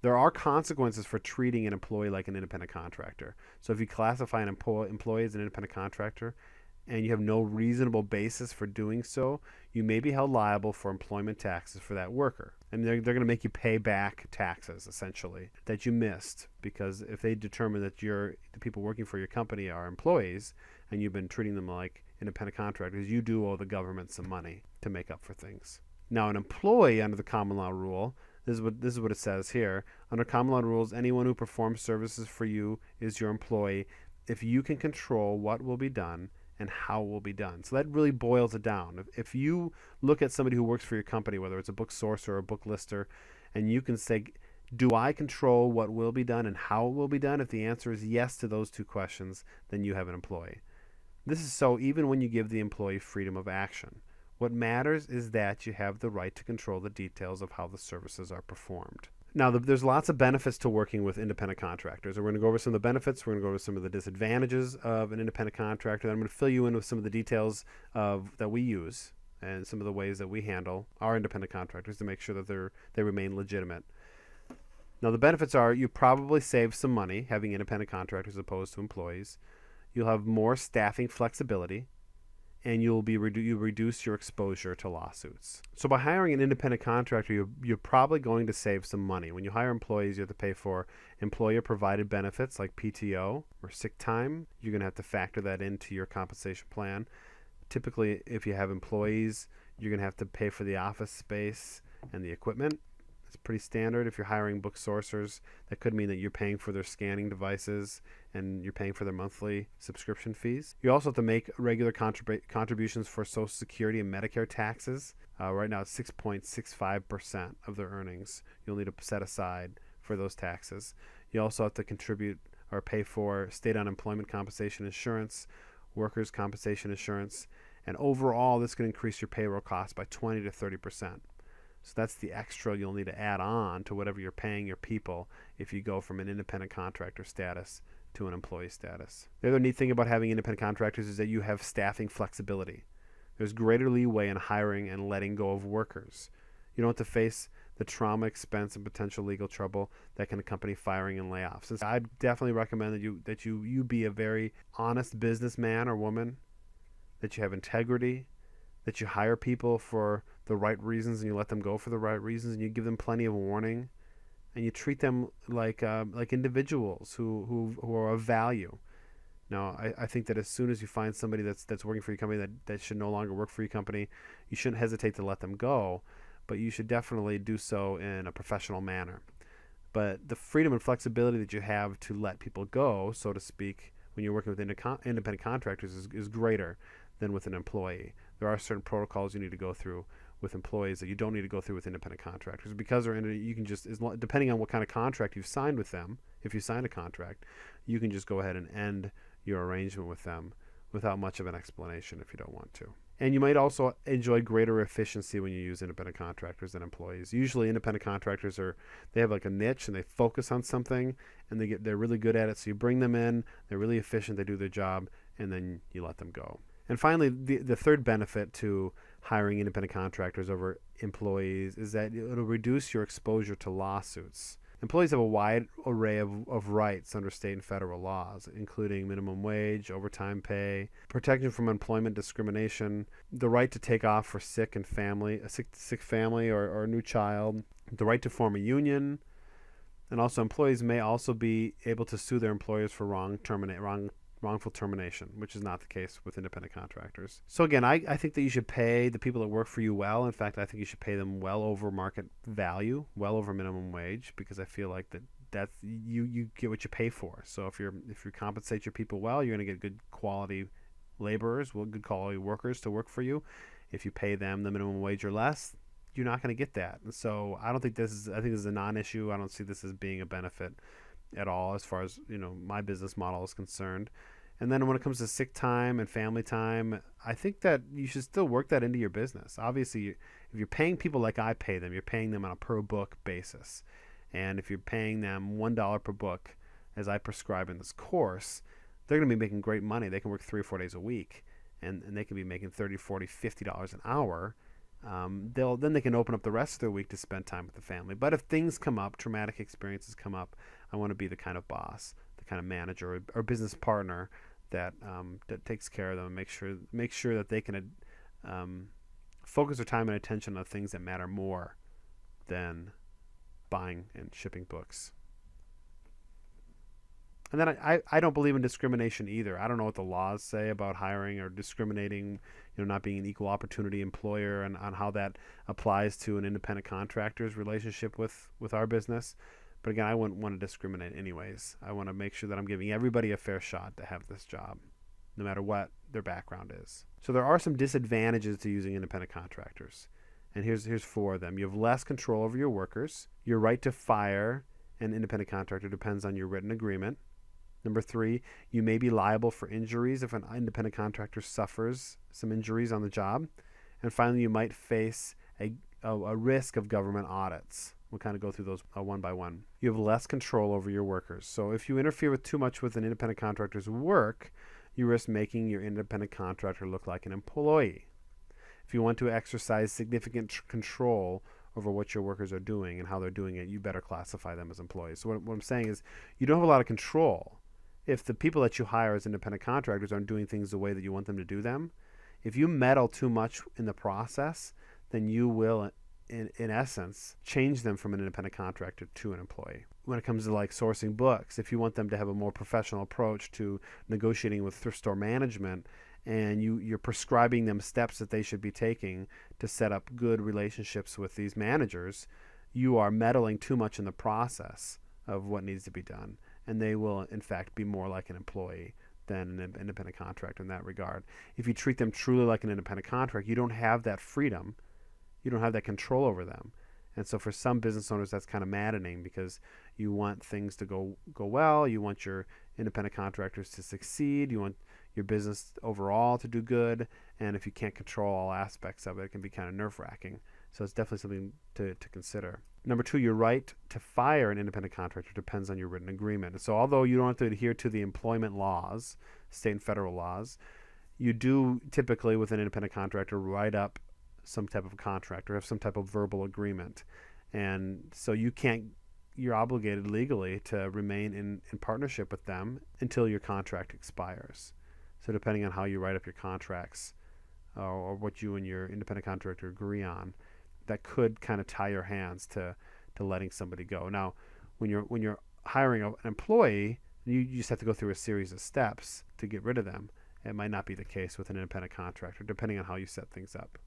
There are consequences for treating an employee like an independent contractor. So if you classify an employee as an independent contractor and you have no reasonable basis for doing so, you may be held liable for employment taxes for that worker. And they're going to make you pay back taxes, essentially, that you missed, because if they determine that the people working for your company are employees and you've been treating them like independent contractors, you do owe the government some money to make up for things. Now, an employee under the common law rule, this is what it says here. Under common law rules, anyone who performs services for you is your employee if you can control what will be done and how it will be done. So that really boils it down. If you look at somebody who works for your company, whether it's a book sourcer or a book lister, and you can say, do I control what will be done and how it will be done? If the answer is yes to those two questions, then you have an employee. This is so even when you give the employee freedom of action. What matters is that you have the right to control the details of how the services are performed. Now, there's lots of benefits to working with independent contractors. We're going to go over some of the benefits. We're going to go over some of the disadvantages of an independent contractor. Then I'm going to fill you in with some of the details that we use and some of the ways that we handle our independent contractors to make sure that they remain legitimate. Now, the benefits are you probably save some money having independent contractors as opposed to employees. You'll have more staffing flexibility, and you reduce your exposure to lawsuits. So by hiring an independent contractor, you're probably going to save some money. When you hire employees, you have to pay for employer-provided benefits like PTO or sick time. You're going to have to factor that into your compensation plan. Typically, if you have employees, you're going to have to pay for the office space and the equipment. It's pretty standard. If you're hiring book sourcers, that could mean that you're paying for their scanning devices and you're paying for their monthly subscription fees. You also have to make regular contributions for Social Security and Medicare taxes. Right now, it's 6.65% of their earnings. You'll need to set aside for those taxes. You also have to contribute or pay for state unemployment compensation insurance, workers' compensation insurance, and overall, this can increase your payroll costs by 20 to 30%. So that's the extra you'll need to add on to whatever you're paying your people if you go from an independent contractor status to an employee status. The other neat thing about having independent contractors is that you have staffing flexibility. There's greater leeway in hiring and letting go of workers. You don't have to face the trauma, expense, and potential legal trouble that can accompany firing and layoffs. So I'd definitely recommend that you be a very honest businessman or woman, that you have integrity, that you hire people for the right reasons and you let them go for the right reasons, and you give them plenty of warning, and you treat them like individuals who are of value. Now, I think that as soon as you find somebody that's working for your company that should no longer work for your company, you shouldn't hesitate to let them go, but you should definitely do so in a professional manner. But the freedom and flexibility that you have to let people go, so to speak, when you're working with independent contractors is greater than with an employee. There are certain protocols you need to go through with employees that you don't need to go through with independent contractors, because you can just, depending on what kind of contract you've signed with them, if you signed a contract, you can just go ahead and end your arrangement with them without much of an explanation if you don't want to. And you might also enjoy greater efficiency when you use independent contractors than employees. Usually independent contractors they have like a niche and they focus on something and they're really good at it. So you bring them in, they're really efficient, they do their job, and then you let them go. And finally, the third benefit to hiring independent contractors over employees is that it'll reduce your exposure to lawsuits. Employees have a wide array of rights under state and federal laws, including minimum wage, overtime pay, protection from employment discrimination, the right to take off for sick family or a new child, the right to form a union, and also employees may also be able to sue their employers for wrongful termination, which is not the case with independent contractors. So again, I think that you should pay the people that work for you well. In fact, I think you should pay them well over market value, well over minimum wage, because I feel like that's you get what you pay for. So if you compensate your people well, you're going to get good quality laborers, good quality workers to work for you. If you pay them the minimum wage or less, you're not going to get that. And so I think this is a non-issue. I don't see this as being a benefit at all as far as my business model is concerned. And then when it comes to sick time and family time, I think that you should still work that into your business. Obviously, if you're paying people like I pay them, you're paying them on a per book basis. And if you're paying them $1 per book, as I prescribe in this course, they're going to be making great money. They can work 3 or 4 days a week, and they can be making $30, $40, $50 an hour. they can open up the rest of their week to spend time with the family. But if things come up, traumatic experiences come up, I want to be the kind of boss, the kind of manager or business partner that takes care of them and make sure that they can focus their time and attention on things that matter more than buying and shipping books. And then I don't believe in discrimination either. I don't know what the laws say about hiring or discriminating, not being an equal opportunity employer, and on how that applies to an independent contractor's relationship with our business. But again, I wouldn't want to discriminate anyways. I want to make sure that I'm giving everybody a fair shot to have this job, no matter what their background is. So there are some disadvantages to using independent contractors. And here's 4 of them. You have less control over your workers. Your right to fire an independent contractor depends on your written agreement. Number 3, you may be liable for injuries if an independent contractor suffers some injuries on the job. And finally, you might face a risk of government audits. We'll kind of go through those one by one. You have less control over your workers. So if you interfere with too much with an independent contractor's work, you risk making your independent contractor look like an employee. If you want to exercise significant control over what your workers are doing and how they're doing it, you better classify them as employees. So what I'm saying is you don't have a lot of control. If the people that you hire as independent contractors aren't doing things the way that you want them to do them, if you meddle too much in the process, then you will, in essence, change them from an independent contractor to an employee. When it comes to like sourcing books, if you want them to have a more professional approach to negotiating with thrift store management, and you're prescribing them steps that they should be taking to set up good relationships with these managers, you are meddling too much in the process of what needs to be done. And they will, in fact, be more like an employee than an independent contractor in that regard. If you treat them truly like an independent contractor, you don't have that freedom. You don't have that control over them. And so for some business owners, that's kind of maddening because you want things to go well. You want your independent contractors to succeed. You want your business overall to do good. And if you can't control all aspects of it, it can be kind of nerve-wracking. So it's definitely something to consider. Number 2, your right to fire an independent contractor depends on your written agreement. So although you don't have to adhere to the employment laws, state and federal laws, you do typically with an independent contractor write up some type of contract or have some type of verbal agreement. And so you're obligated legally to remain in partnership with them until your contract expires. So depending on how you write up your contracts or what you and your independent contractor agree on, that could kind of tie your hands to letting somebody go. Now, when you're hiring an employee, you just have to go through a series of steps to get rid of them. It might not be the case with an independent contractor, depending on how you set things up.